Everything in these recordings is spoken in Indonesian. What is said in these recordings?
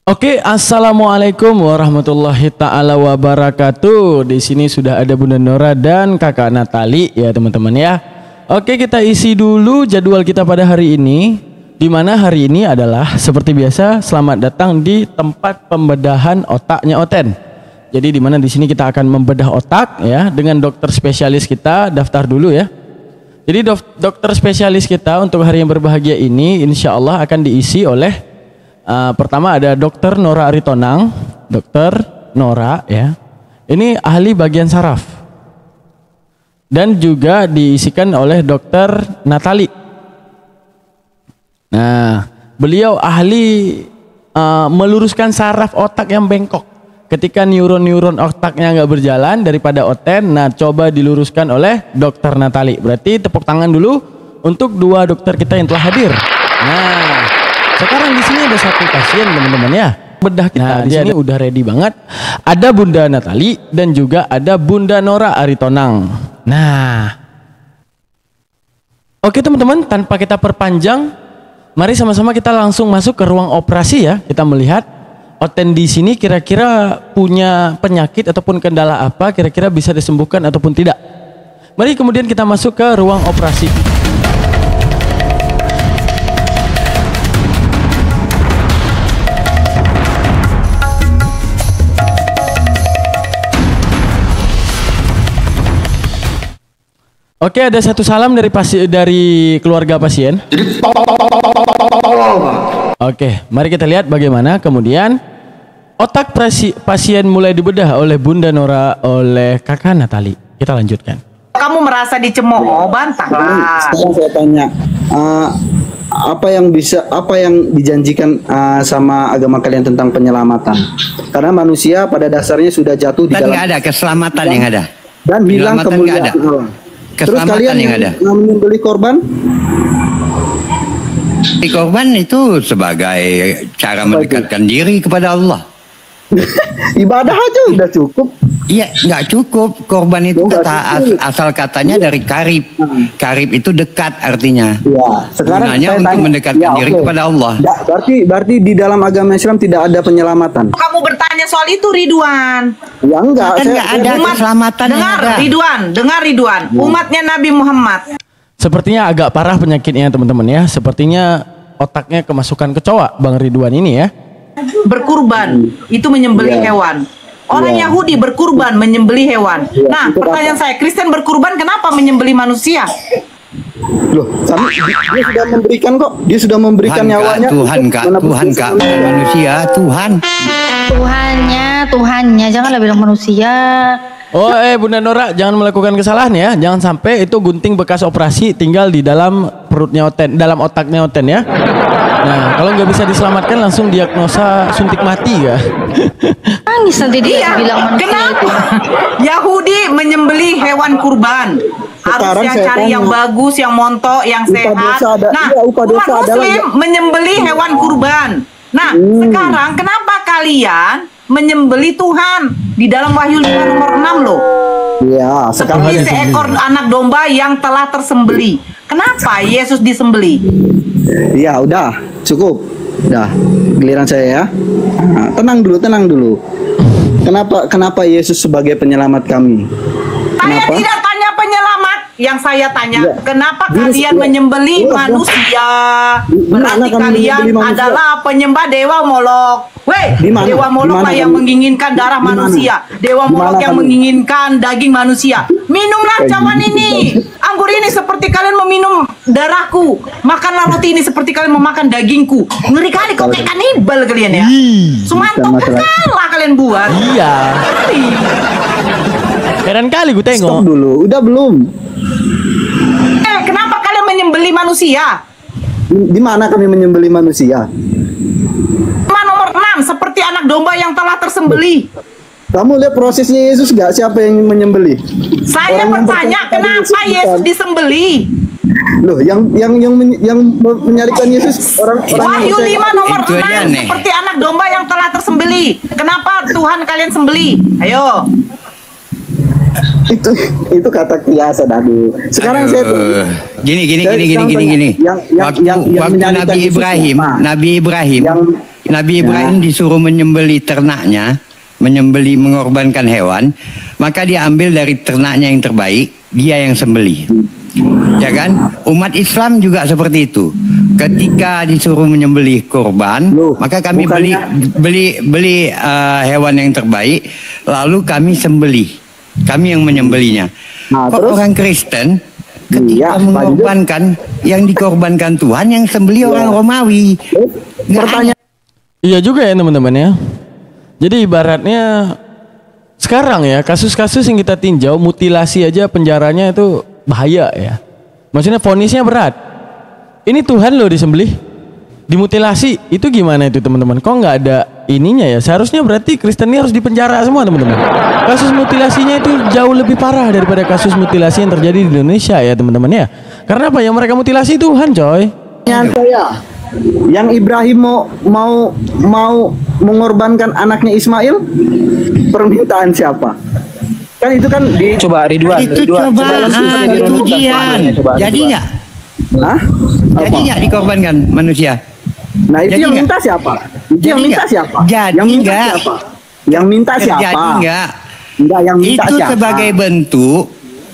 Oke, assalamualaikum warahmatullahi taala wabarakatuh. Di sini sudah ada Bunda Nora dan Kakak Natali ya teman-teman ya. Oke, kita isi dulu jadwal kita pada hari ini. Di mana hari ini adalah seperti biasa, selamat datang di tempat pembedahan otaknya Oten. Jadi di mana di sini kita akan membedah otak ya dengan dokter spesialis kita. Daftar dulu ya. Jadi dokter spesialis kita untuk hari yang berbahagia ini insya Allah akan diisi oleh pertama ada Dokter Nora Aritonang, Dokter Nora ya. Ini ahli bagian saraf. Dan juga diisikan oleh Dokter Natali. Nah, beliau ahli meluruskan saraf otak yang bengkok. Ketika neuron-neuron otaknya nggak berjalan daripada Oten, nah coba diluruskan oleh Dokter Natali. Berarti tepuk tangan dulu untuk dua dokter kita yang telah hadir. Nah, sekarang di sini ada satu pasien teman-teman ya. Bedah kita di sini udah ready banget. Ada Bunda Natali dan juga ada Bunda Nora Aritonang. Nah, oke teman-teman, tanpa kita perpanjang, mari sama-sama kita langsung masuk ke ruang operasi ya. Kita melihat Oten di sini kira-kira punya penyakit ataupun kendala apa, kira-kira bisa disembuhkan ataupun tidak. Mari kemudian kita masuk ke ruang operasi. Oke, ada satu salam dari keluarga pasien. Oke, mari kita lihat bagaimana kemudian otak pasien mulai dibedah oleh Bunda Nora, oleh Kakak Natali. Kita lanjutkan. Kamu merasa dicemooh, bantahlah. Sekarang saya tanya, apa yang dijanjikan sama agama kalian tentang penyelamatan? Karena manusia pada dasarnya sudah jatuh di dalam. Nggak ada keselamatan yang ada. Dan hilang kemuliaan Allah. Terus kalian yang ada menyembelih korban? Di korban itu sebagai cara mendekatkan diri kepada Allah. Ibadah aja udah cukup. Iya, nggak cukup. Korban itu asal katanya dari karib. Karib itu dekat artinya. Ya, sekarang gunanya untuk mendekatkan diri kepada Allah. Ya, berarti di dalam agama Islam tidak ada penyelamatan. Kamu bertanya soal itu, Ridwan. Ya enggak, nggak ada keselamatan. Dengar Ridwan. Umatnya Nabi Muhammad. Sepertinya agak parah penyakitnya teman-teman ya. Sepertinya otaknya kemasukan kecoa Bang Ridwan ini ya. Berkurban itu menyembelih hewan. Orang Yahudi berkurban menyembelih hewan. Nah, pertanyaan saya, Kristen berkurban kenapa menyembelih manusia? Loh, dia sudah memberikan kok. Dia sudah memberikan nyawanya. Tuhan Kak, manusia, Tuhan. Tuhannya, janganlah bilang manusia. Oh, Bunda Nora, jangan melakukan kesalahan ya. Jangan sampai itu gunting bekas operasi tinggal di dalam perutnya Oten, dalam otaknya Oten ya. Nah, kalau nggak bisa diselamatkan langsung diagnosa suntik mati ya. Nangis nanti dia bilang manusia. Kenapa? Yahudi menyembelih hewan kurban. Harus yang cari yang bagus, yang montok, yang sehat. Nah, umat Muslim menyembelih hewan kurban. Nah, sekarang kenapa kalian menyembelih Tuhan? Di dalam Wahyu 5 nomor 6 loh. Iya, seperti seekor anak domba yang telah tersembelih. Kenapa Yesus disembelih? Ya udah, cukup. Udah, giliran saya ya. Nah, tenang dulu. Kenapa Yesus sebagai penyelamat kami? Saya tidak tanya penyelamat. Yang saya tanya, kenapa kalian menyembelih manusia? Berarti kalian adalah penyembah dewa Molok. Weh, dewa Molok lah yang menginginkan darah manusia. Dewa Molok yang menginginkan daging manusia. Minumlah cawan ini, anggur ini seperti kalian meminum darahku. Makanlah roti ini seperti kalian memakan dagingku. Ngeri kali kok kayak kanibal kalian ya. Sumanto kalah kalian buat. Iya. Heran kali gue tengok. Stop dulu, udah belum? Kenapa kalian menyembelih manusia? Di mana kami menyembelih manusia? Nomor 6, seperti anak domba yang telah tersembelih. Kamu lihat prosesnya Yesus nggak? Siapa yang menyembelih? Saya bertanya, kenapa Yesus disembelih? Loh, yang menyalikan Yesus orang Wahyu 5 nomor 6, seperti anak domba yang telah tersembelih. Kenapa Tuhan kalian sembelih? Ayo. Itu kata kiasan. Aduh. Sekarang saya gini. Waktu Nabi Ibrahim Nabi Ibrahim disuruh menyembeli ternaknya, mengorbankan hewan, maka dia ambil dari ternaknya yang terbaik, dia yang sembelih. Ya kan? Umat Islam juga seperti itu. Ketika disuruh menyembelih korban, maka kami beli hewan yang terbaik, lalu kami sembelih. Kami yang menyembelihnya. Nah, kok terus orang Kristen ketika mengorbankan, yang dikorbankan Tuhan, yang sembelih orang Romawi. Pertanyaan. Iya juga ya teman-teman ya. Jadi ibaratnya sekarang ya, kasus-kasus yang kita tinjau, mutilasi aja penjaranya itu bahaya ya. Maksudnya vonisnya berat. Ini Tuhan loh disembelih, dimutilasi, itu gimana itu teman-teman? Kok nggak ada ininya ya? Seharusnya berarti Kristen ini harus dipenjara semua teman-teman. Kasus mutilasinya itu jauh lebih parah daripada kasus mutilasi yang terjadi di Indonesia ya teman-teman ya. Karena apa? Yang mereka mutilasi Tuhan coy. Saya, yang Ibrahim mau mengorbankan anaknya Ismail, permintaan siapa? Kan itu kan di Coba Ridwan. Itu cobaan, itu ujian. Jadi nggak? Hah? Jadi nggak dikorbankan manusia? Nah itu Jadi yang nggak? minta siapa? Itu yang Jadi minta nggak? siapa? Jadi Yang minta nggak? siapa? Yang minta siapa? Jadi nggak? Enggak, yang minta Itu siapa? sebagai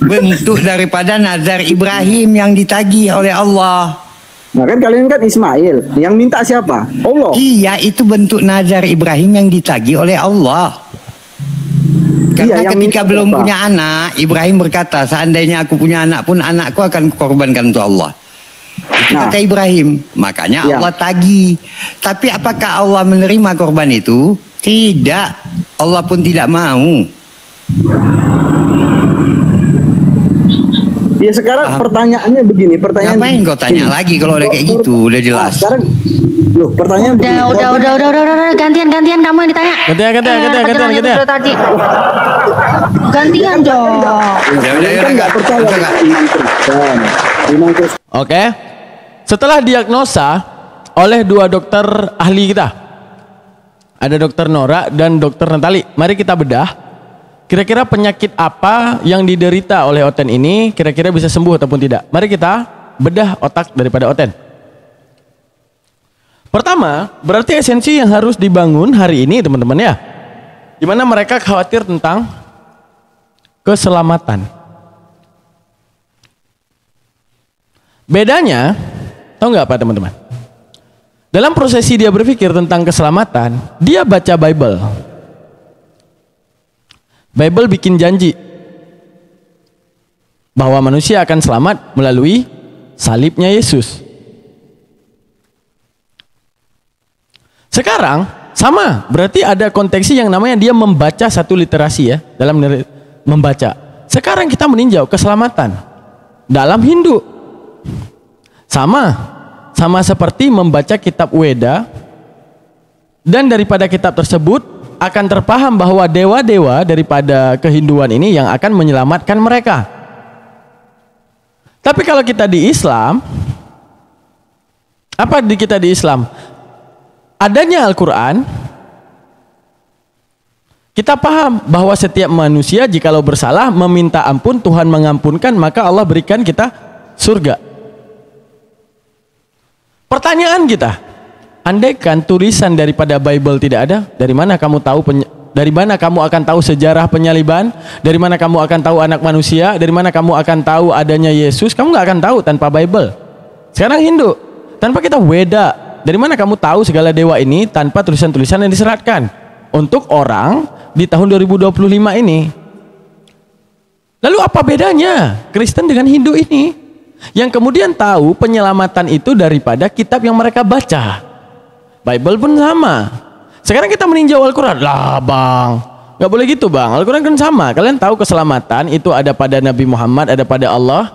bentuk daripada nazar Ibrahim yang ditagih oleh Allah. Nah kan kalian kan Ismail, yang minta siapa? Allah. Iya, itu bentuk nazar Ibrahim yang ditagih oleh Allah. Karena Iya, yang ketika minta belum siapa? punya anak, Ibrahim berkata, seandainya aku punya anak pun, anakku akan kukorbankan untuk Allah. Itu Nah. kata Ibrahim. Makanya Iya. Allah tagih. Tapi apakah Allah menerima korban itu? Tidak. Allah pun tidak mau. Ya sekarang pertanyaannya begini, pertanyaan. Ngapain kau tanya lagi kalau udah kayak gitu? Udah jelas. Sekarang, loh pertanyaan begini. Udah, gantian kamu yang ditanya. Gantian. Tadi. Gantian dong. Kan nggak percaya Enggak. iman Kristen. Iman Kristen. Oke. Setelah diagnosa oleh dua dokter ahli kita, ada dokter Nora dan dokter Natali. Mari kita bedah. Kira-kira penyakit apa yang diderita oleh Oten ini kira-kira bisa sembuh ataupun tidak. Mari kita bedah otak daripada Oten. Pertama, berarti esensi yang harus dibangun hari ini teman-teman ya, dimana mereka khawatir tentang keselamatan. Bedanya, tahu nggak apa teman-teman? Dalam prosesi dia berpikir tentang keselamatan, dia baca Bible. Bible bikin janji bahwa manusia akan selamat melalui salibnya Yesus. Sekarang sama, berarti ada konteksi yang namanya dia membaca satu literasi ya, dalam membaca. Sekarang kita meninjau keselamatan dalam Hindu. Sama seperti membaca kitab Weda, dan daripada kitab tersebut akan terpaham bahwa dewa-dewa daripada kehinduan ini yang akan menyelamatkan mereka. Tapi kalau kita di Islam, apa di kita di Islam? Adanya Al-Quran, kita paham bahwa setiap manusia jikalau bersalah meminta ampun, Tuhan mengampunkan, maka Allah berikan kita surga. Pertanyaan kita, andaikan tulisan daripada Bible tidak ada, dari mana kamu tahu dari mana kamu akan tahu sejarah penyaliban? Dari mana kamu akan tahu anak manusia? Dari mana kamu akan tahu adanya Yesus? Kamu nggak akan tahu tanpa Bible. Sekarang Hindu, tanpa kita Weda, dari mana kamu tahu segala dewa ini tanpa tulisan-tulisan yang diseratkan untuk orang di tahun 2025 ini? Lalu apa bedanya Kristen dengan Hindu ini? Yang kemudian tahu penyelamatan itu daripada kitab yang mereka baca. Bible pun sama. Sekarang kita meninjau Al-Quran. Lah bang, nggak boleh gitu bang. Al-Quran kan sama. Kalian tahu keselamatan itu ada pada Nabi Muhammad, ada pada Allah.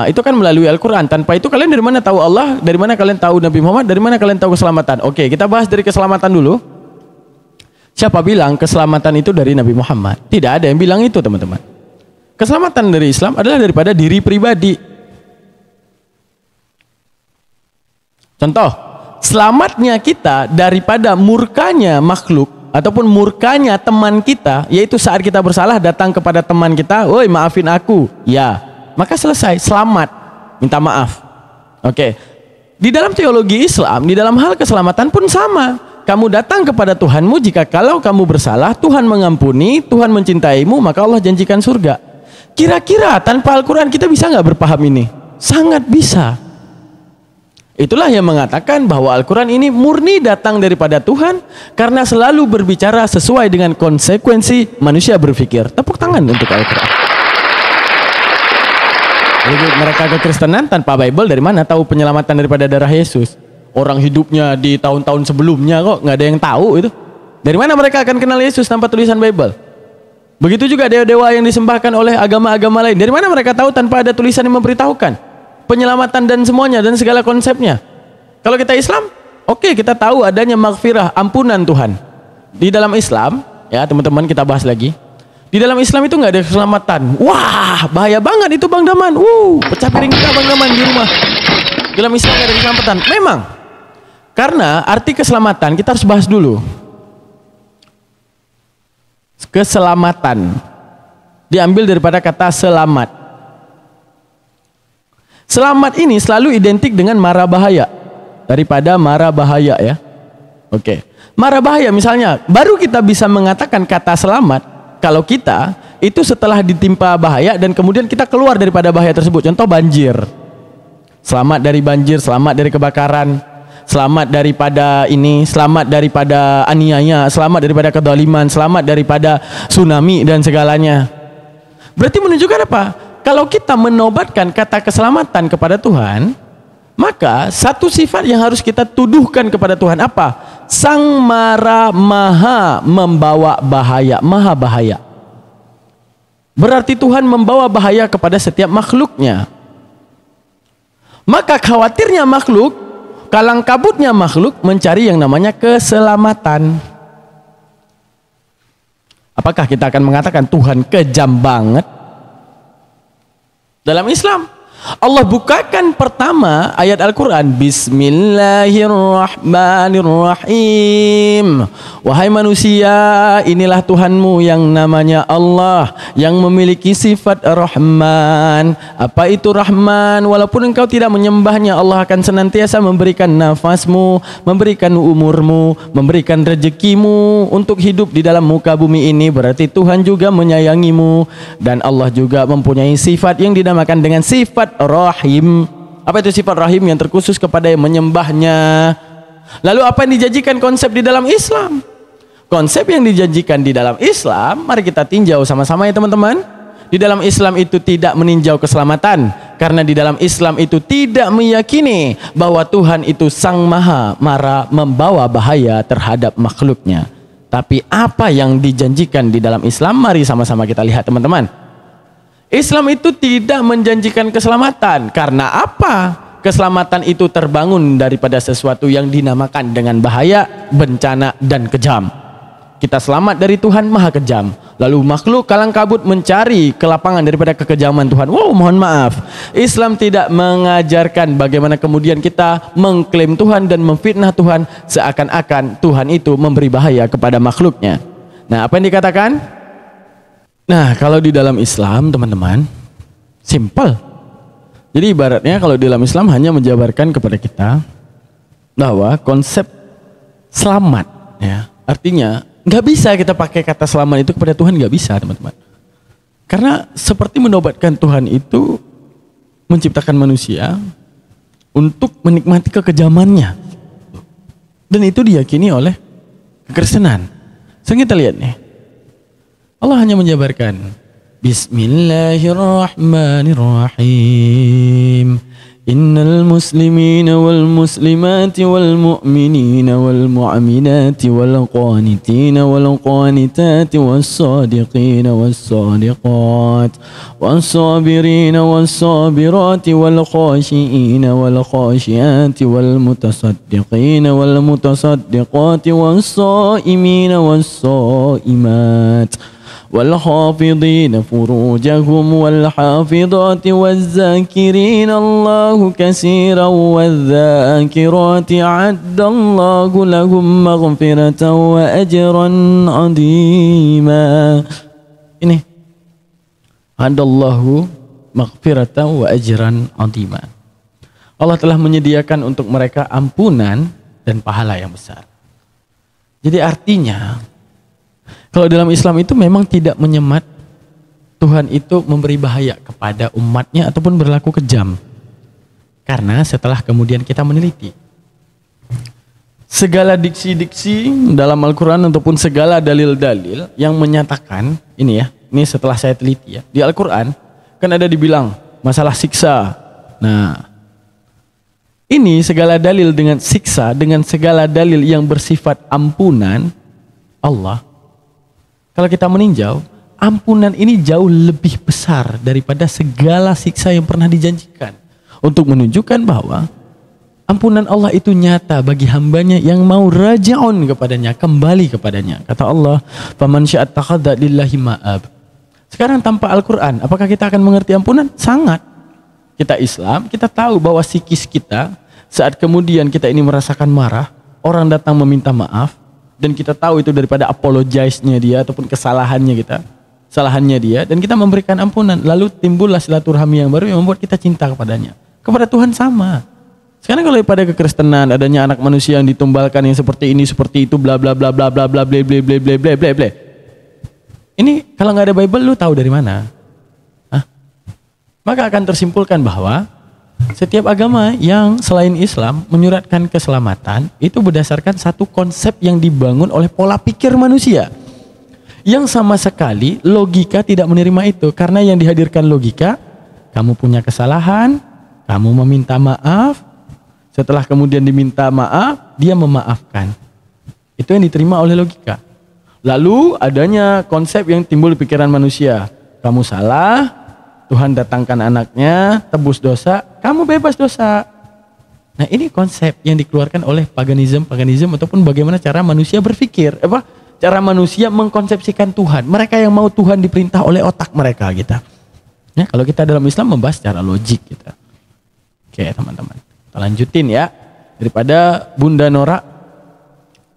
Itu kan melalui Al-Quran. Tanpa itu kalian dari mana tahu Allah? Dari mana kalian tahu Nabi Muhammad? Dari mana kalian tahu keselamatan? Oke, kita bahas dari keselamatan dulu. Siapa bilang keselamatan itu dari Nabi Muhammad? Tidak ada yang bilang itu teman-teman. Keselamatan dari Islam adalah daripada diri pribadi. Contoh, selamatnya kita daripada murkanya makhluk ataupun murkanya teman kita, yaitu saat kita bersalah datang kepada teman kita, woi maafin aku, ya, maka selesai, selamat, minta maaf. Oke, di dalam teologi Islam, di dalam hal keselamatan pun sama. kamu datang kepada Tuhanmu, jika kalau kamu bersalah, Tuhan mengampuni, Tuhan mencintaimu, maka Allah janjikan surga. Kira-kira tanpa Al-Quran kita bisa nggak berpaham ini? Sangat bisa. Itulah yang mengatakan bahwa Al-Quran ini murni datang daripada Tuhan karena selalu berbicara sesuai dengan konsekuensi manusia berpikir. Tepuk tangan untuk Al-Quran. Jadi mereka kekristenan tanpa Bible dari mana tahu penyelamatan daripada darah Yesus? Orang hidupnya di tahun-tahun sebelumnya kok nggak ada yang tahu itu. Dari mana mereka akan kenal Yesus tanpa tulisan Bible? Begitu juga dewa-dewa yang disembahkan oleh agama-agama lain. Dari mana mereka tahu tanpa ada tulisan yang memberitahukan penyelamatan dan semuanya dan segala konsepnya? Kalau kita Islam, oke, kita tahu adanya maghfirah, ampunan Tuhan. Di dalam Islam, ya teman-teman, kita bahas lagi. Di dalam Islam itu nggak ada keselamatan. Wah, bahaya banget itu Bang Daman. Pecah piring kita Bang Daman di rumah. Di dalam Islam nggak ada keselamatan. Memang, karena arti keselamatan kita harus bahas dulu. Keselamatan diambil daripada kata selamat. Selamat ini selalu identik dengan mara bahaya, daripada mara bahaya, ya. Oke. Mara bahaya misalnya, baru kita bisa mengatakan kata selamat kalau kita itu setelah ditimpa bahaya dan kemudian kita keluar daripada bahaya tersebut. Contoh banjir. Selamat dari banjir, selamat dari kebakaran, selamat daripada ini, selamat daripada aniaya, selamat daripada kezaliman, selamat daripada tsunami dan segalanya. Berarti menunjukkan apa? Kalau kita menobatkan kata keselamatan kepada Tuhan, maka satu sifat yang harus kita tuduhkan kepada Tuhan apa? Sang Mara Maha membawa bahaya, maha bahaya. Berarti Tuhan membawa bahaya kepada setiap makhluknya. Maka khawatirnya makhluk, kalang kabutnya makhluk mencari yang namanya keselamatan. Apakah kita akan mengatakan Tuhan kejam banget? Dalam Islam, Allah bukakan pertama ayat Al-Quran, Bismillahirrahmanirrahim. Wahai manusia, inilah Tuhanmu yang namanya Allah, yang memiliki sifat Rahman. Apa itu Rahman? Walaupun engkau tidak menyembahnya, Allah akan senantiasa memberikan nafasmu, memberikan umurmu, memberikan rezekimu untuk hidup di dalam muka bumi ini. Berarti Tuhan juga menyayangimu. Dan Allah juga mempunyai sifat yang dinamakan dengan sifat Rahim. Apa itu sifat Rahim? Yang terkhusus kepada yang menyembahnya. Lalu apa yang dijanjikan konsep di dalam Islam? Konsep yang dijanjikan di dalam Islam, mari kita tinjau sama-sama ya teman-teman. Di dalam Islam itu tidak meninjau keselamatan, karena di dalam Islam itu tidak meyakini bahwa Tuhan itu Sang Maha Mara membawa bahaya terhadap makhluknya. Tapi apa yang dijanjikan di dalam Islam, mari sama-sama kita lihat teman-teman. Islam itu tidak menjanjikan keselamatan. Karena apa? Keselamatan itu terbangun daripada sesuatu yang dinamakan dengan bahaya, bencana, dan kejam. Kita selamat dari Tuhan Maha Kejam. Lalu makhluk kalang kabut mencari kelapangan daripada kekejaman Tuhan. Wow, mohon maaf. Islam tidak mengajarkan bagaimana kemudian kita mengklaim Tuhan dan memfitnah Tuhan seakan-akan Tuhan itu memberi bahaya kepada makhluknya. Nah, apa yang dikatakan? Nah, kalau di dalam Islam, teman-teman, simple. Jadi ibaratnya kalau di dalam Islam hanya menjabarkan kepada kita bahwa konsep selamat, ya, artinya nggak bisa kita pakai kata selamat itu kepada Tuhan, nggak bisa teman-teman. Karena seperti menobatkan Tuhan itu menciptakan manusia untuk menikmati kekejamannya. Dan itu diyakini oleh kekristenan. Sekarang kita lihat nih. Allah hanya menjabarkan Bismillahirrahmanirrahim. Innal muslimina wal muslimati wal mu'minina wal mu'minati wal qanitina wal qanitati was sadiqina was sadiqat was sabirina was sabirati wal khashiina wal khashiati wal mutasaddiqina wal mutasaddiqati was saimina was saimat والحافظين فروجهم والحافظات والذاكرين الله كثيرا والذاكرات أعد الله لهم مغفرة وأجرا عظيما. Ini أعد الله مغفرة وأجرا عظيما. Allah telah menyediakan untuk mereka ampunan dan pahala yang besar. Jadi artinya kalau dalam Islam itu memang tidak menyemat Tuhan itu memberi bahaya kepada umatnya ataupun berlaku kejam. Karena setelah kemudian kita meneliti segala diksi-diksi dalam Al-Quran ataupun segala dalil-dalil yang menyatakan, ini setelah saya teliti di Al-Quran kan ada dibilang masalah siksa. Nah, ini segala dalil dengan siksa, dengan segala dalil yang bersifat ampunan Allah. Kalau kita meninjau, ampunan ini jauh lebih besar daripada segala siksa yang pernah dijanjikan. Untuk menunjukkan bahwa ampunan Allah itu nyata bagi hambanya yang mau rajaun kepadanya, kembali kepadanya. Kata Allah, "Faman syaa'a takhadha lillahi ma'ab." Sekarang tanpa Al-Quran, apakah kita akan mengerti ampunan? Sangat. Kita Islam, kita tahu bahwa psikis kita saat kemudian kita ini merasakan marah, orang datang meminta maaf, dan kita tahu itu daripada apologize-nya dia ataupun kesalahannya dia, dan kita memberikan ampunan, lalu timbullah silaturahmi yang baru yang membuat kita cinta kepadanya. Kepada Tuhan sama. Sekarang kalau pada kekristenan adanya anak manusia yang ditumbalkan yang seperti ini, seperti itu, bla bla bla bla bla bla bla bla bla bla bla bla bla. Ini kalau nggak ada Bible lu tahu dari mana? Hah? Maka akan tersimpulkan bahwa setiap agama yang selain Islam menyuratkan keselamatan itu berdasarkan satu konsep yang dibangun oleh pola pikir manusia. Yang sama sekali logika tidak menerima itu, karena yang dihadirkan logika, kamu punya kesalahan, kamu meminta maaf, setelah kemudian diminta maaf, dia memaafkan. Itu yang diterima oleh logika. Lalu adanya konsep yang timbul di pikiran manusia. Kamu salah, Tuhan datangkan anaknya, tebus dosa, kamu bebas dosa. Nah, ini konsep yang dikeluarkan oleh paganisme ataupun bagaimana cara manusia berpikir. Cara manusia mengkonsepsikan Tuhan. Mereka yang mau Tuhan diperintah oleh otak mereka gitu. Ya, kalau kita dalam Islam membahas secara logik gitu. Oke, teman-teman. Kita lanjutin ya. Daripada Bunda Nora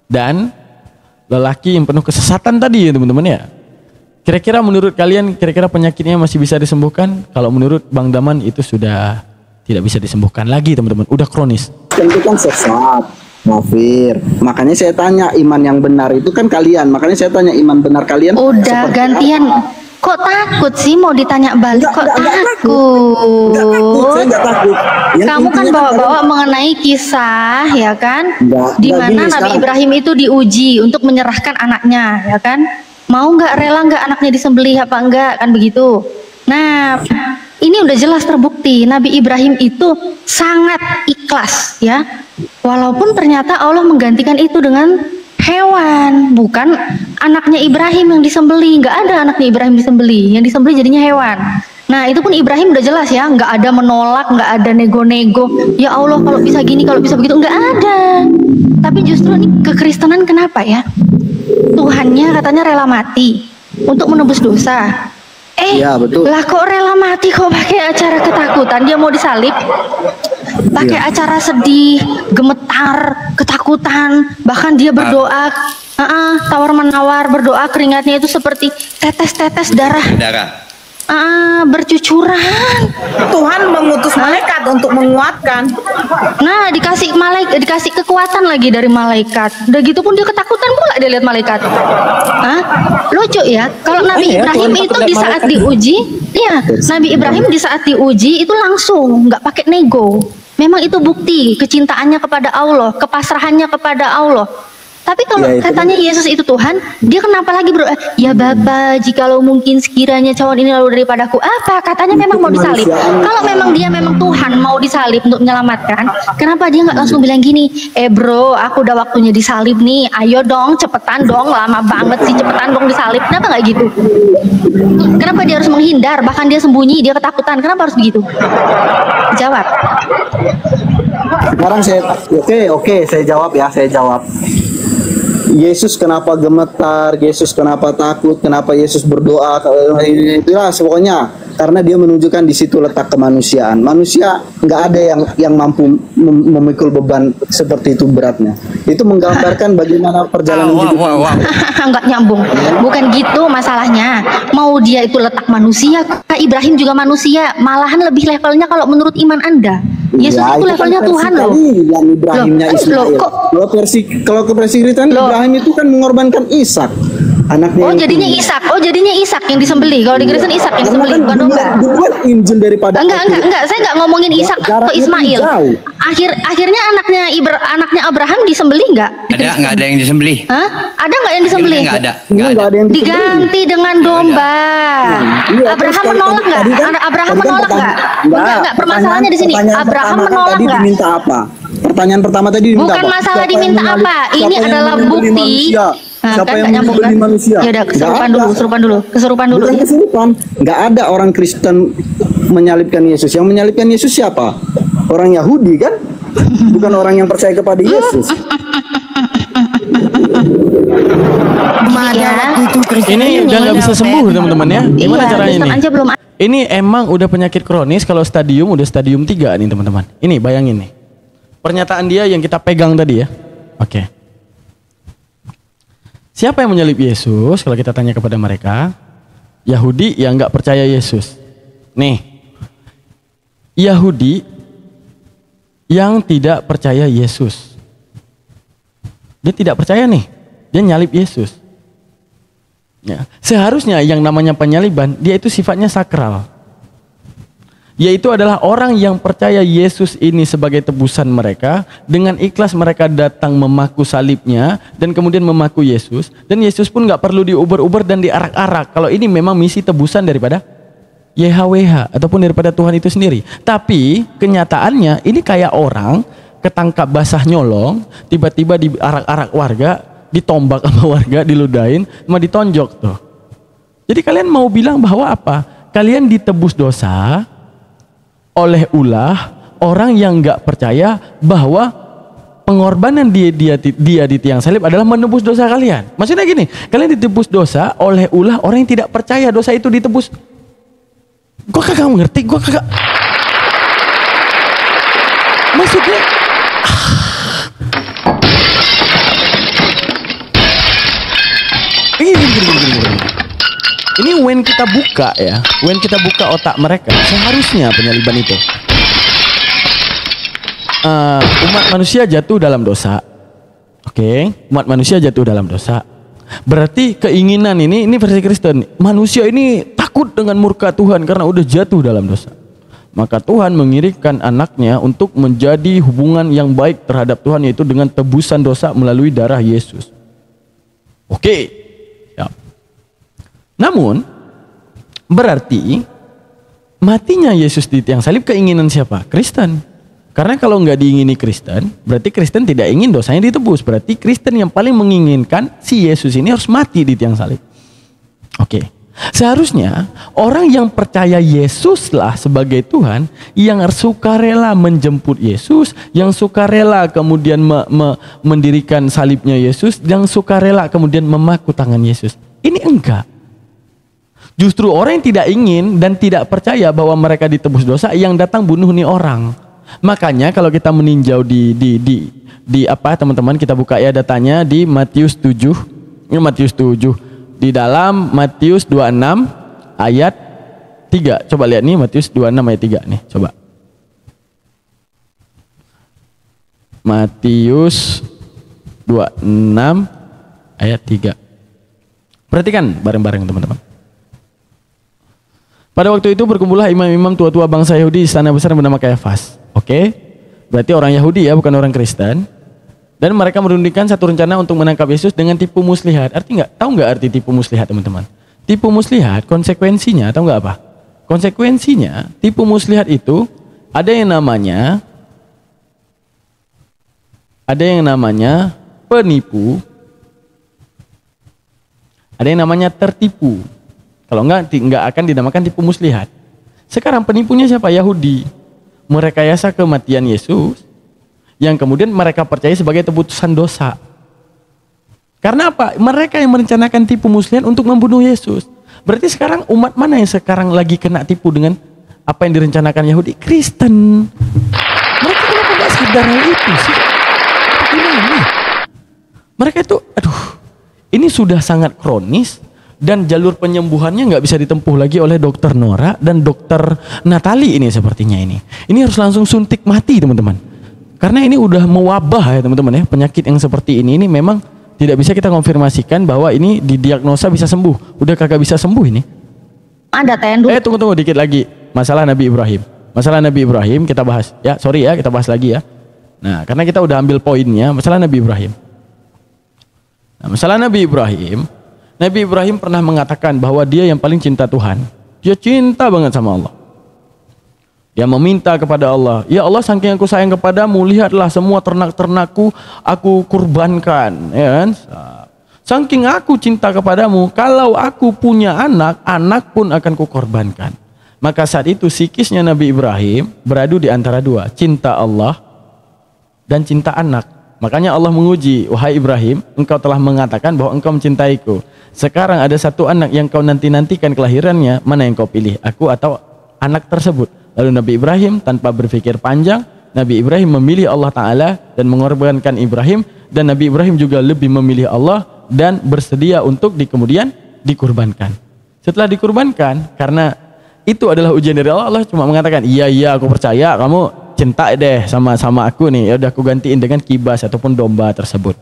dan lelaki yang penuh kesesatan tadi ya teman-teman ya. Kira-kira menurut kalian, kira-kira penyakitnya masih bisa disembuhkan? Kalau menurut Bang Daman itu sudah tidak bisa disembuhkan lagi teman-teman. Udah kronis. Itu kan sesat, kafir. Makanya saya tanya iman yang benar itu kan kalian. Makanya saya tanya iman benar kalian. Udah gantian. Apa? Kok takut sih mau ditanya balik? Kok takut? Enggak takut, saya enggak takut. Kamu kan bawa-bawa mengenai kisah ya kan? Di mana Nabi Ibrahim itu diuji untuk menyerahkan anaknya ya kan? Mau nggak, rela nggak anaknya disembelih apa enggak, kan begitu. Nah, ini udah jelas terbukti Nabi Ibrahim itu sangat ikhlas ya. Walaupun ternyata Allah menggantikan itu dengan hewan, bukan anaknya Ibrahim yang disembelih. Nggak ada anaknya Ibrahim disembelih, yang disembelih jadinya hewan. Nah, itu pun Ibrahim udah jelas ya, nggak ada menolak, nggak ada nego-nego. Ya Allah, kalau bisa gini, kalau bisa begitu, nggak ada. Tapi justru ini kekristenan kenapa ya? Tuhannya katanya rela mati untuk menebus dosa. Ya, betul. Lah kok rela mati, kok pakai acara ketakutan? Dia mau disalib, pakai acara sedih, gemetar, ketakutan. Bahkan dia berdoa, tawar menawar, berdoa keringatnya itu seperti tetes-tetes darah. Bercucuran. Tuhan mengutus malaikat untuk menguatkan. Nah, dikasih kekuatan lagi dari malaikat. Udah gitu pun dia ketakutan pula dia lihat malaikat. Lucu ya. Kalau Nabi Ibrahim itu di saat diuji, Nabi Ibrahim di saat diuji itu langsung, nggak pakai nego. Memang itu bukti kecintaannya kepada Allah, kepasrahannya kepada Allah. Tapi kalau katanya Yesus itu Tuhan, dia kenapa lagi berdoa? Ya Bapa, jikalau mungkin sekiranya cawan ini lalu daripadaku. Apa? Katanya memang mau disalib. Kalau memang dia memang Tuhan mau disalib untuk menyelamatkan, kenapa dia nggak langsung bilang gini? Bro, aku udah waktunya disalib nih. Ayo dong, cepetan dong. Lama banget sih, cepetan dong disalib. Kenapa nggak gitu? Kenapa dia harus menghindar? Bahkan dia sembunyi, dia ketakutan. Kenapa harus begitu? Jawab. Sekarang saya jawab ya, saya jawab. Yesus kenapa gemetar, Yesus kenapa takut, kenapa Yesus berdoa, itulah pokoknya karena dia menunjukkan di situ letak kemanusiaan. Manusia nggak ada yang mampu memikul beban seperti itu beratnya. Itu menggambarkan bagaimana perjalanan hidup. Nggak nyambung. Bukan gitu masalahnya. Mau dia itu letak manusia, Ibrahim juga manusia. Malahan lebih levelnya kalau menurut iman Anda. Yesus Ya, itu kan levelnya versi Tuhan loh. kalian, Ibrahimnya Loh, Ismail. loh, kok- Kalau ke versi Kristen, Loh. Ibrahim itu kan mengorbankan Ishak, anaknya. Oh yang jadinya kedua. Ishak. Oh jadinya Ishak yang disembelih. Kalau di Kristen Ishak yang Karena disembelih, kan bukan domba. duluan Injil daripada Enggak. Saya enggak ngomongin Ishak atau Jaraknya Ismail. jauh. Akhirnya anaknya Abraham disembelih enggak? Nggak ada yang disembelih. Hah? Ada enggak yang disembelih? Nggak ada. Semua nggak ada yang disembelih. Diganti dengan domba. Iya, Abraham terus menolak tadi nggak? kan- Abraham tadi kan menolak nggak? Enggak. Permasalahannya di sini. pertanyaan Abraham pertama kan menolak tadi nggak? diminta apa? Pertanyaan pertama tadi diminta Bukan apa? masalah Siapa diminta yang apa. siapa Ini yang adalah menyembelih bukti. manusia? Nah, Siapa kan yang nggak nyambung menyembelih kan? manusia? Ya udah, kesurupan Nggak dulu, ada. kesurupan dulu. Bukan kesurupan. Nggak ada orang Kristen menyalibkan Yesus. Yang menyalibkan Yesus siapa? Orang Yahudi kan? Bukan orang yang percaya kepada Yesus. Ya. Ini udah nggak bisa sembuh teman-teman ya. Gimana Iya, caranya Kristen ini? aja belum. Ini emang udah penyakit kronis. Kalau stadium udah stadium 3 nih teman-teman. Ini bayangin nih. Pernyataan dia yang kita pegang tadi ya. Oke. Siapa yang menyalib Yesus? Kalau kita tanya kepada mereka, Yahudi yang nggak percaya Yesus. Nih, Yahudi yang tidak percaya Yesus. Dia tidak percaya nih. Dia nyalib Yesus. Ya. Seharusnya yang namanya penyaliban, dia itu sifatnya sakral. Yaitu adalah orang yang percaya Yesus ini sebagai tebusan mereka. Dengan ikhlas mereka datang memaku salibnya dan kemudian memaku Yesus. Dan Yesus pun gak perlu diuber-uber dan diarak-arak. Kalau ini memang misi tebusan daripada YHWH ataupun daripada Tuhan itu sendiri. Tapi kenyataannya ini kayak orang ketangkap basah nyolong, tiba-tiba diarak-arak warga, ditombak sama warga, diludahin, sama ditonjok tuh. Jadi kalian mau bilang bahwa apa? Kalian ditebus dosa oleh ulah orang yang nggak percaya bahwa pengorbanan dia di tiang salib adalah menebus dosa kalian. Maksudnya gini, kalian ditebus dosa oleh ulah orang yang tidak percaya dosa itu ditebus. Gue kagak ngerti, gue kagak. Maksudnya ini when kita buka ya, when kita buka otak mereka, seharusnya penyaliban itu umat manusia jatuh dalam dosa. Oke, umat manusia jatuh dalam dosa. Berarti keinginan ini versi Kristen, manusia ini takut dengan murka Tuhan karena udah jatuh dalam dosa. Maka Tuhan mengirimkan anaknya untuk menjadi hubungan yang baik terhadap Tuhan, yaitu dengan tebusan dosa melalui darah Yesus. Oke. Ya. Namun berarti matinya Yesus di tiang salib keinginan siapa? Kristen. Karena kalau nggak diingini Kristen, berarti Kristen tidak ingin dosanya ditebus. Berarti Kristen yang paling menginginkan si Yesus ini harus mati di tiang salib. Oke. Seharusnya orang yang percaya Yesuslah sebagai Tuhan, yang sukarela menjemput Yesus, yang sukarela kemudian mendirikan salibnya Yesus, yang sukarela kemudian memaku tangan Yesus. Ini enggak. Justru orang yang tidak ingin dan tidak percaya bahwa mereka ditebus dosa, yang datang bunuh nih orang. Makanya kalau kita meninjau di apa teman-teman, kita buka ya datanya di Matius 7. Ini Matius 7. Di dalam Matius 26 ayat 3. Coba lihat nih Matius 26 ayat 3 nih, coba. Matius 26 ayat 3. Perhatikan bareng-bareng teman-teman. Pada waktu itu berkumpullah imam-imam tua-tua bangsa Yahudi di istana besar bernama Kayafas. Oke, berarti orang Yahudi ya, bukan orang Kristen. Dan mereka merundingkan satu rencana untuk menangkap Yesus dengan tipu muslihat. Tahu nggak arti tipu muslihat teman-teman? Tipu muslihat konsekuensinya, tahu nggak apa? Konsekuensinya tipu muslihat itu ada yang namanya penipu, ada yang namanya tertipu. Kalau nggak akan dinamakan tipu muslihat. Sekarang penipunya siapa? Yahudi. Merekayasa kematian Yesus, yang kemudian mereka percaya sebagai tebusan dosa. Karena apa? Mereka yang merencanakan tipu muslihat untuk membunuh Yesus. Berarti sekarang umat mana yang sekarang lagi kena tipu dengan apa yang direncanakan Yahudi? Kristen. Mereka kenapa nggak sadar hal itu sih? Gimana? Mereka itu, ini sudah sangat kronis, Dan jalur penyembuhannya nggak bisa ditempuh lagi oleh dokter Nora dan dokter Natali ini sepertinya ini. Ini harus langsung suntik mati teman-teman. Karena ini udah mewabah ya teman-teman ya. Penyakit yang seperti ini memang tidak bisa kita konfirmasikan bahwa ini didiagnosa bisa sembuh. Udah kagak bisa sembuh ini. Ada tendu. Tunggu dikit lagi. Masalah Nabi Ibrahim. Masalah Nabi Ibrahim kita bahas. Ya, sorry ya, kita bahas lagi ya. Nah, karena kita udah ambil poinnya, masalah Nabi Ibrahim. Nah, masalah Nabi Ibrahim pernah mengatakan bahwa dia yang paling cinta Tuhan. Dia cinta banget sama Allah. Dia meminta kepada Allah, ya Allah, saking aku sayang kepadamu, lihatlah semua ternak-ternakku aku kurbankan, ya kan? Saking aku cinta kepadamu, kalau aku punya anak, anak pun akan kukorbankan. Maka saat itu psikisnya Nabi Ibrahim beradu di antara dua, cinta Allah dan cinta anak. Makanya Allah menguji, wahai Ibrahim, engkau telah mengatakan bahwa engkau mencintaiku. Sekarang ada satu anak yang kau nanti-nantikan kelahirannya, mana yang kau pilih, aku atau anak tersebut? Lalu Nabi Ibrahim tanpa berpikir panjang, Nabi Ibrahim memilih Allah Ta'ala dan mengorbankan Ibrahim. Dan Nabi Ibrahim juga lebih memilih Allah dan bersedia untuk kemudian dikurbankan. Setelah dikurbankan, karena itu adalah ujian dari Allah, Allah cuma mengatakan, iya aku percaya kamu cinta deh sama aku nih, ya udah aku gantiin dengan kibas ataupun domba tersebut.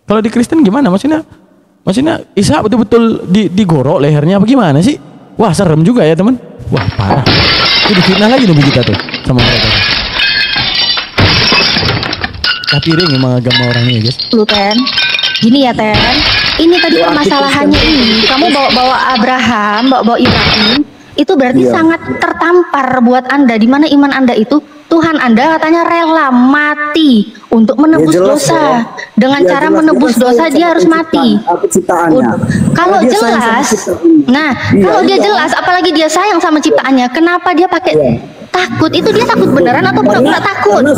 Kalau di Kristen gimana? Maksudnya Isa betul-betul digorok lehernya apa gimana sih? Wah, serem juga ya teman. Wah, parah. Itu difitnah lagi nih kita tuh sama mereka. Tapi ring emang agama orang ini, guys. Lu Ten, gini ya Ten, ini tadi permasalahannya ini, kamu bawa Abraham, bawa Ibrahim, itu berarti sangat tertampar buat Anda, di mana iman Anda itu Tuhan Anda katanya rela mati untuk menebus dosa. Ya. Dengan cara menebus dosa dia harus mati. Kalau jelas, kalau dia jelas, apalagi dia sayang sama ciptaannya, kenapa dia pakai takut? Itu dia takut beneran atau pura-pura takut? Karena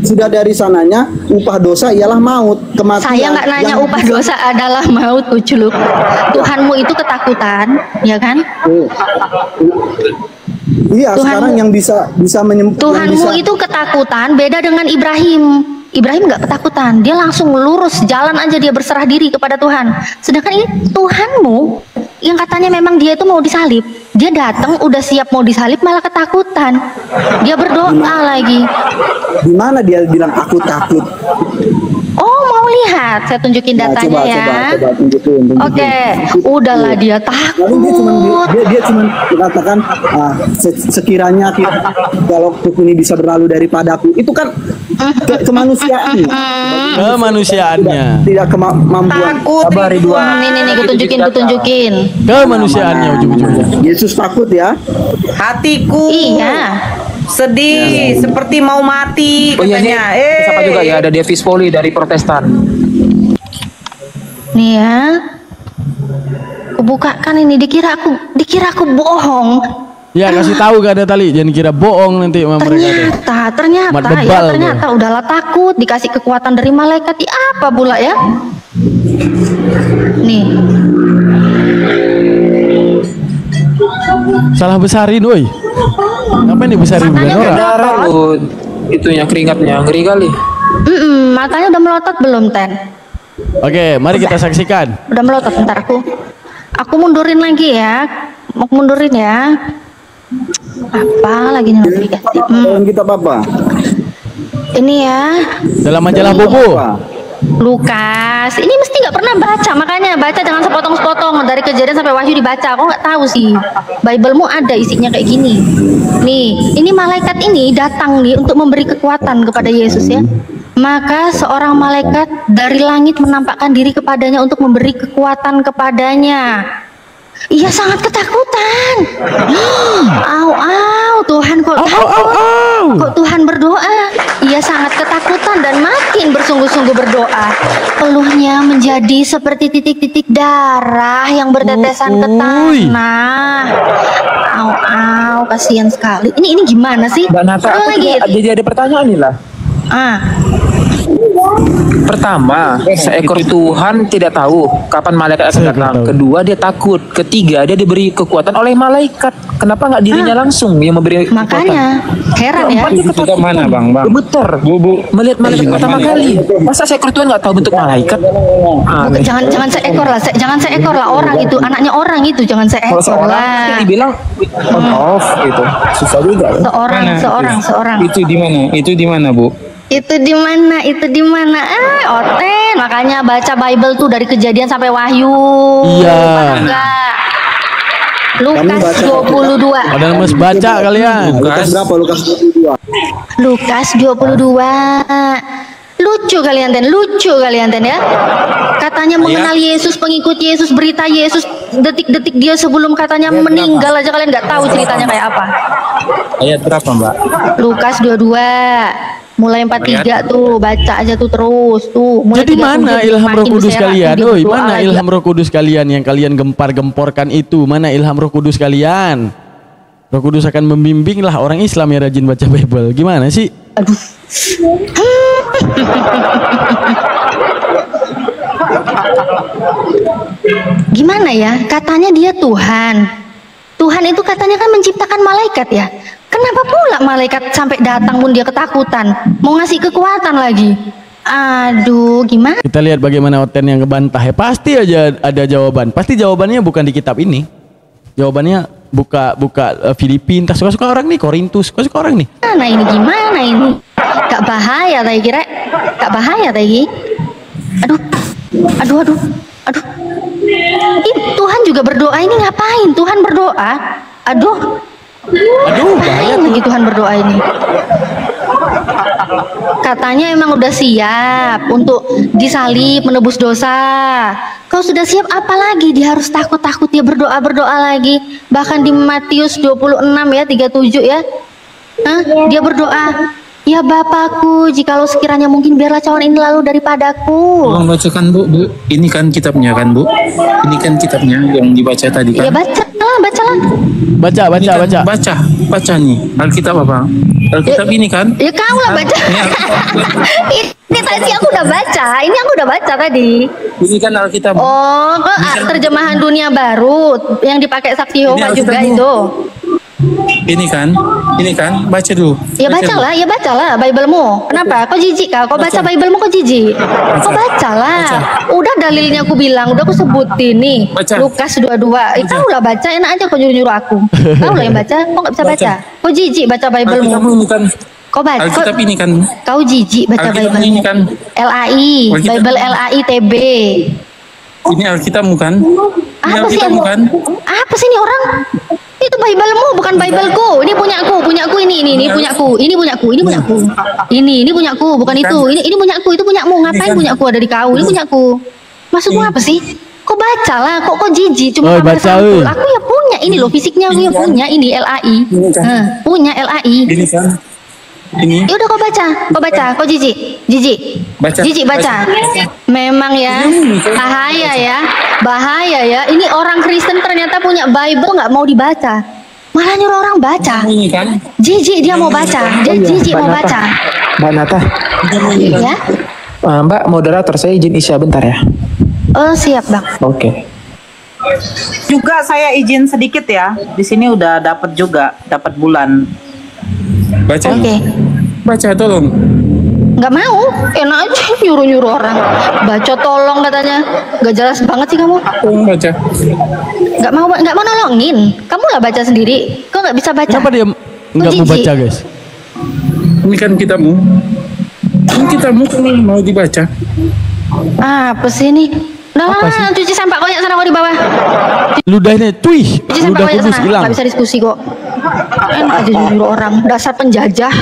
sudah dari sananya upah dosa ialah maut, kematian. Saya nggak nanya upah dosa adalah maut, Uculuk. Tuhanmu itu ketakutan, ya kan? Iya, sekarang yang bisa Tuhanmu itu ketakutan, beda dengan Ibrahim. Ibrahim nggak ketakutan, dia langsung lurus jalan aja, dia berserah diri kepada Tuhan. Sedangkan ini Tuhanmu yang katanya memang dia itu mau disalib, dia datang udah siap mau disalib malah ketakutan. Dia berdoa lagi. Gimana dia bilang aku takut? Oh, mau lihat? Saya tunjukin datanya coba tunjukin. Oke, udahlah dia takut. Dia cuma mengatakan sekiranya kalau hukum ini bisa berlalu daripadaku. Itu kan kemanusiaan. Kemanusiaannya. Tidak kemampuan. Takut. Ini kutunjukin. Kemanusiaannya ujung-ujungnya. Yesus takut ya. Hatiku. Iya. Sedih, seperti mau mati katanya. Siapa juga ya, ada Davis Poli dari Protestan. Nih ya. Kubukakan ini, dikira aku bohong. Ya, kasih tahu gak ada tali, jangan kira bohong nanti sama mereka. Ternyata udahlah takut, dikasih kekuatan dari malaikat. Apa pula ya? Nih. Salah besarin, woi. Ngapain dibesarin bukan orang? Darah lu, itunya keringatnya ngeri kali. Matanya udah melotot belum, Ten? Oke, mari kita saksikan. Udah melotot, bentar aku mundurin lagi ya. Mau mundurin ya. Apa lagi nih notifikasi? Kita apa? Ini ya. Dalam majalah Bobo. Lukas, ini mesti nggak pernah baca, makanya baca jangan sepotong-sepotong dari Kejadian sampai Wahyu dibaca. Aku nggak tahu sih, Biblemu ada isinya kayak gini. Nih, ini malaikat ini datang nih untuk memberi kekuatan kepada Yesus ya. Maka seorang malaikat dari langit menampakkan diri kepadanya untuk memberi kekuatan kepadanya. Ia sangat ketakutan. Tuhan kok takut? Kok Tuhan berdoa? Ia sangat ketakutan dan makin bersungguh-sungguh berdoa. Peluhnya menjadi seperti titik-titik darah yang bertetesan ke tanah. Kasihan sekali. Ini gimana sih? Mbak Nata, jadi ada pertanyaan nih lah. Pertama, seekor Tuhan tidak tahu kapan malaikat akan datang. Kedua, dia takut. Ketiga, dia diberi kekuatan oleh malaikat. Kenapa nggak dirinya langsung yang memberi Makanya heran ya. Keempat, dia ketakutan. Mana bang? Gemeter. Melihat malaikat pertama kali. Masa seekor Tuhan nggak tahu bentuk malaikat? Aneh. Jangan seekor lah, jangan seekor lah, orang itu, anaknya orang itu, jangan Kalau seekor seorang lah. dibilang on off gitu, susah juga. Seorang. Itu di mana? Itu di mana, Bu? Itu di mana? Oten. Makanya baca Bible tuh dari Kejadian sampai Wahyu. Iya. Paham nggak? Lukas 22. Ada lemes baca kalian. Lukas berapa? Lukas 22. Lukas 22. Lucu kalian ten ya. Katanya mengenal Yesus, pengikut Yesus, berita Yesus, detik-detik dia sebelum katanya meninggal aja kalian nggak tahu ceritanya kayak apa. Ayat berapa, Mbak? Lukas 22. Mulai 43 tuh, baca aja tuh terus tuh. Mulai Jadi 37 mana ilham Roh makin Kudus berserak, kalian? dia Oi, berdoa mana lagi. ilham Roh Kudus kalian yang kalian gempar-gemporkan itu? Mana ilham Roh Kudus kalian? Roh Kudus akan membimbing lah orang Islam yang rajin baca Bible. Gimana sih? Aduh. Gimana ya? Katanya dia Tuhan. Tuhan itu katanya kan menciptakan malaikat ya. Kenapa pula malaikat sampai datang pun dia ketakutan? Mau ngasih kekuatan lagi. Aduh, gimana? Kita lihat bagaimana Oten yang ngebantah ya. Pasti aja ada jawaban. Pasti jawabannya bukan di kitab ini. Jawabannya buka Filipin. Suka-suka orang nih, Korintus. Suka-suka orang nih. Nah ini gimana ini? Gak bahaya tadi kira? Gak bahaya tadi? Aduh. Ini Tuhan juga berdoa, ini ngapain Tuhan berdoa? Aduh, bahaya lagi Tuhan berdoa ini. Katanya emang udah siap untuk disalib menebus dosa. Kau sudah siap, apalagi dia harus takut dia berdoa lagi. Bahkan di Matius 26 ya 37 ya. Dia berdoa, ya Bapakku, jikalau sekiranya mungkin biarlah cawan ini lalu daripadaku. Tolong bacakan, Bu. Ini kan kitabnya kan, Bu? Ini kan kitabnya yang dibaca tadi kan? Ya bacalah. Ini kan, Baca. Baca nih. Alkitab apa? Alkitab ini kan? Ya kau lah baca. Ini Alkitab. Ini tadi aku udah baca. Ini aku udah baca tadi. Ini kan Alkitab. Oh, terjemahan dunia baru yang dipakai Saksi Yehova Ini juga Alkitab, Bu. itu. Ini kan? Baca dulu. Ya Baca bacalah Biblemu. Kenapa? Kau jijik kah? Kau baca Biblemu kau jijik? Kau bacalah. Udah dalilnya aku bilang, udah aku sebutin nih. Baca. Lukas 22. Kau udah baca, enak aja kau nyuruh-nyuruh aku. Kau lah yang baca, kau nggak bisa baca. Kau jijik baca Biblemu. Alkitab ini kan? Kau baca. Alkitab ini kan? Kau jijik baca Alkitab Biblemu. ini kan? LAI, Alkitab. Bible LAI TB. Ini Alkitabmu kan? Ini Apa sih Alkitabmu kan? Apa sih ini orang? Itu Biblemu bukan Bibleku. Ini punyaku ini punyaku. Ini punyaku. Ini punyaku, bukan itu. Ini punyaku, itu punyamu. Ngapain punyaku ada di kau? Ini punyaku. Maksudmu apa sih? Kok bacalah, kok jijik cuma Oi, kabar baca, sampul. oi. Aku ya punya ini loh fisiknya, aku ya punya ini LAI. Punya LAI. Ini kan? Ini. Ya udah kau baca, kau jijik. Baca. Jijik baca. Memang ya, bahaya ya. Ini orang Kristen ternyata punya Bible nggak mau dibaca, malah nyuruh orang baca. Ini kan? Jijik dia mau baca, jijik mau baca. Mbak Nata, Ya, Mbak moderator, saya izin Isya bentar ya. oh siap bang. Oke. Juga saya izin sedikit ya. Di sini udah dapat bulan. Baca. Oke. Baca tolong. Nggak mau, enak aja nyuruh orang. Baca tolong katanya, nggak jelas banget sih kamu. Tolong baca. Nggak mau nolongin. Kamu lah baca sendiri. Kok nggak bisa baca? Kenapa dia nggak mau jijik. baca, guys? Ini kan kitabmu. Ini kitabmu kan mau dibaca. Apa sih ini? Nah, cuci sampah kau sana kau di bawah. Ludahnya, cuy. Cuci sampah Ludah kau kudus sana. hilang. Nggak bisa diskusi kok. Enak aja nyuruh orang. Dasar penjajah.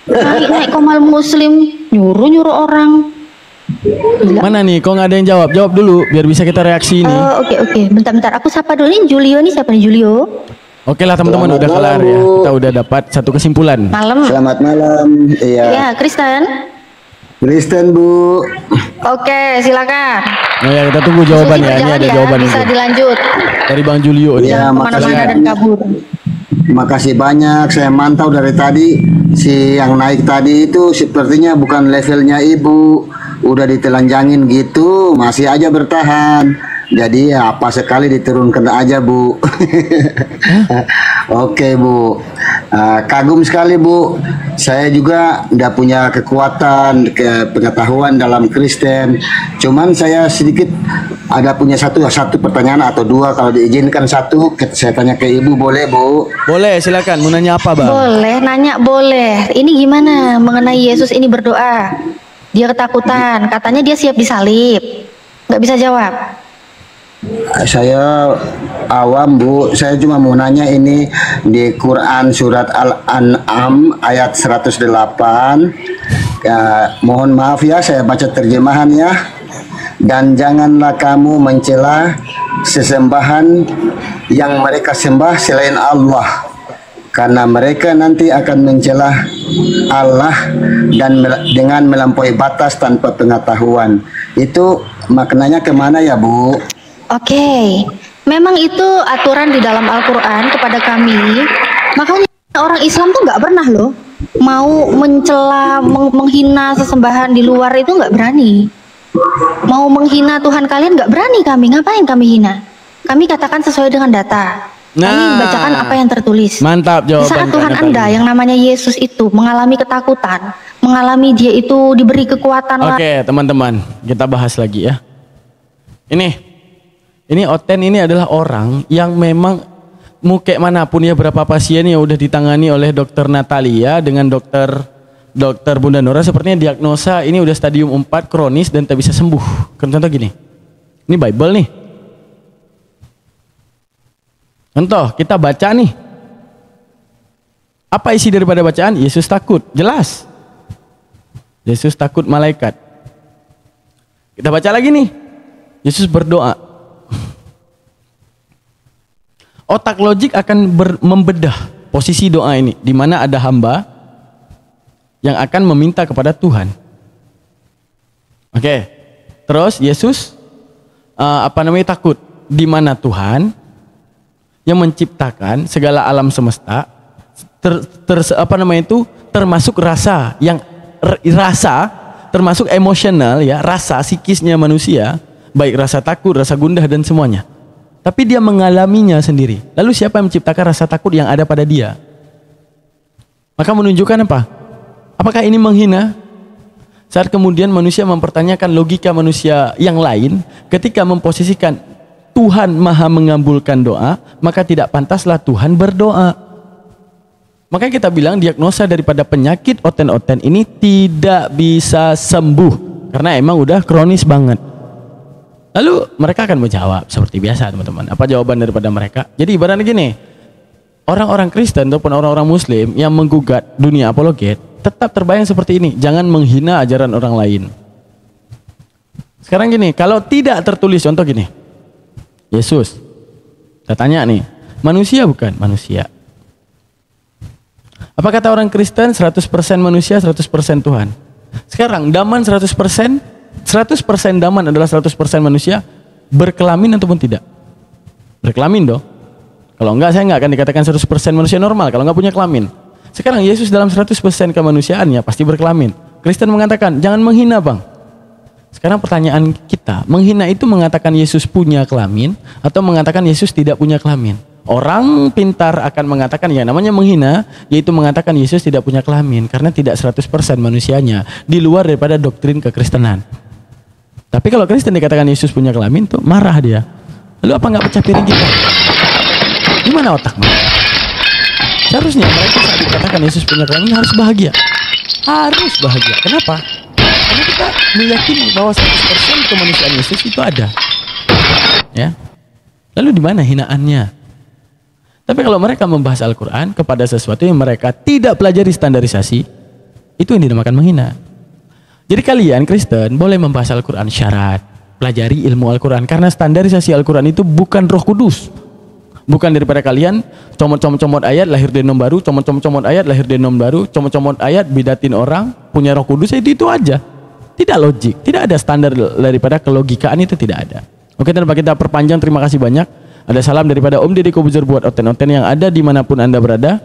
Naik komal muslim, nyuruh orang. Gila. Mana nih? Kok nggak ada yang jawab? Jawab dulu biar bisa kita reaksi ini. Oke. Bentar. Aku sapa dulu nih Julio nih. Siapa nih Julio? Oke lah teman-teman, Selamat udah kelar malam, ya. Bu. Kita udah dapat satu kesimpulan. Malam. Selamat malam. Iya. Ya, Kristen. Kristen, Bu. Oke, silakan. Nah ya, kita tunggu jawaban ya. Ini Berjalan ada jawaban Bisa ini dilanjut. dari Bang Julio nih. Ya, Jangan kemana-mana makasih. dan kabur. Makasih banyak, saya mantau dari tadi. Si yang naik tadi itu sepertinya bukan levelnya ibu. Udah ditelanjangin gitu, masih aja bertahan. Jadi ya apa sekali diturunkan aja, Bu. Oke, Bu. Kagum sekali, Bu. Saya juga tidak punya kekuatan, pengetahuan dalam Kristen. Cuman saya sedikit ada punya satu pertanyaan atau dua, kalau diizinkan satu saya tanya ke Ibu, boleh, Bu? Boleh, silakan. Mau nanya apa, Bang? Boleh, nanya boleh. Ini gimana mengenai Yesus ini berdoa? Dia ketakutan, katanya dia siap disalib. Nggak bisa jawab. Saya awam, Bu. Saya cuma mau nanya, ini di Quran surat Al-An'am ayat 108. Mohon maaf ya, saya baca terjemahan ya. Dan janganlah kamu mencela sesembahan yang mereka sembah selain Allah, karena mereka nanti akan mencela Allah dan dengan melampaui batas tanpa pengetahuan. Itu maknanya kemana ya, Bu? Oke, memang itu aturan di dalam Al-Quran kepada kami. Makanya orang Islam tuh nggak pernah loh mau mencela, menghina sesembahan di luar, itu nggak berani. Mau menghina Tuhan kalian nggak berani kami. Ngapain kami hina? Kami katakan sesuai dengan data. Kami bacakan apa yang tertulis. Mantap jawaban. Di saat Tuhan Anda yang namanya Yesus itu mengalami ketakutan, mengalami dia itu diberi kekuatan. Oke, teman-teman, kita bahas lagi ya. Ini Oten ini adalah orang yang memang muke manapun ya, berapa pasien yang udah ditangani oleh dokter Natalia dengan dokter Bunda Nora, sepertinya diagnosa ini udah stadium 4 kronis dan tak bisa sembuh. Contoh gini, ini Bible nih. Contoh, kita baca nih. Apa isi daripada bacaan? Yesus takut, jelas. Yesus takut malaikat. Kita baca lagi nih. Yesus berdoa. Otak logik akan membedah posisi doa ini, di mana ada hamba yang akan meminta kepada Tuhan. Oke. Terus Yesus takut, di mana Tuhan yang menciptakan segala alam semesta, termasuk rasa termasuk emosional ya, rasa psikisnya manusia, baik rasa takut, rasa gundah dan semuanya. Tapi dia mengalaminya sendiri. Lalu siapa yang menciptakan rasa takut yang ada pada dia? Maka menunjukkan apa? Apakah ini menghina? Saat kemudian manusia mempertanyakan logika manusia yang lain, ketika memposisikan Tuhan maha mengabulkan doa, maka tidak pantaslah Tuhan berdoa. Makanya kita bilang diagnosa daripada penyakit Oten-Oten ini tidak bisa sembuh, karena emang udah kronis banget. Lalu mereka akan menjawab seperti biasa, teman-teman. Apa jawaban daripada mereka? Jadi ibaratnya gini, orang-orang Kristen ataupun orang-orang Muslim yang menggugat dunia apologet tetap terbayang seperti ini, jangan menghina ajaran orang lain. Sekarang gini, kalau tidak tertulis, contoh gini, Yesus, saya tanya nih, manusia bukan? Manusia. Apa kata orang Kristen? 100% manusia, 100% Tuhan. Sekarang daman 100% daman adalah 100% manusia, berkelamin ataupun tidak? Berkelamin dong. Kalau enggak, saya enggak akan dikatakan 100% manusia normal kalau enggak punya kelamin. Sekarang Yesus dalam 100% kemanusiaannya pasti berkelamin. Kristen mengatakan jangan menghina, Bang. Sekarang pertanyaan kita, menghina itu mengatakan Yesus punya kelamin atau mengatakan Yesus tidak punya kelamin? Orang pintar akan mengatakan ya namanya menghina, yaitu mengatakan Yesus tidak punya kelamin karena tidak 100% manusianya, di luar daripada doktrin kekristenan. Tapi kalau Kristen dikatakan Yesus punya kelamin tuh marah dia. Lalu apa nggak pecah piring kita? Gimana otak mereka? Seharusnya mereka saat dikatakan Yesus punya kelamin harus bahagia. Harus bahagia. Kenapa? Karena kita meyakini bahwa 100% kemanusiaan Yesus itu ada. Ya. Lalu di mana hinaannya? Tapi kalau mereka membahas Al-Quran kepada sesuatu yang mereka tidak pelajari standarisasi, itu yang dinamakan menghina. Jadi kalian Kristen boleh membahas Al-Quran syarat, pelajari ilmu Al-Quran, karena standarisasi Al-Quran itu bukan Roh Kudus. Bukan daripada kalian comot-comot ayat lahir dari nom baru, comot-comot ayat lahir dari nom baru, comot-comot ayat bidatin orang punya Roh Kudus, itu aja. Tidak logik, tidak ada standar daripada kelogikaan, itu tidak ada. Oke, tanpa kita perpanjang, terima kasih banyak. Ada salam daripada Om Deddy Kobuzer buat oten-oten yang ada dimanapun Anda berada.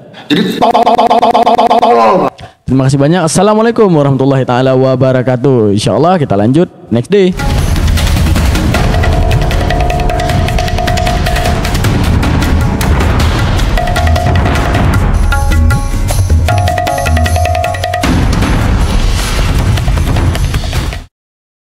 Terima kasih banyak. Assalamualaikum warahmatullahi taala wabarakatuh. Insyaallah kita lanjut next day.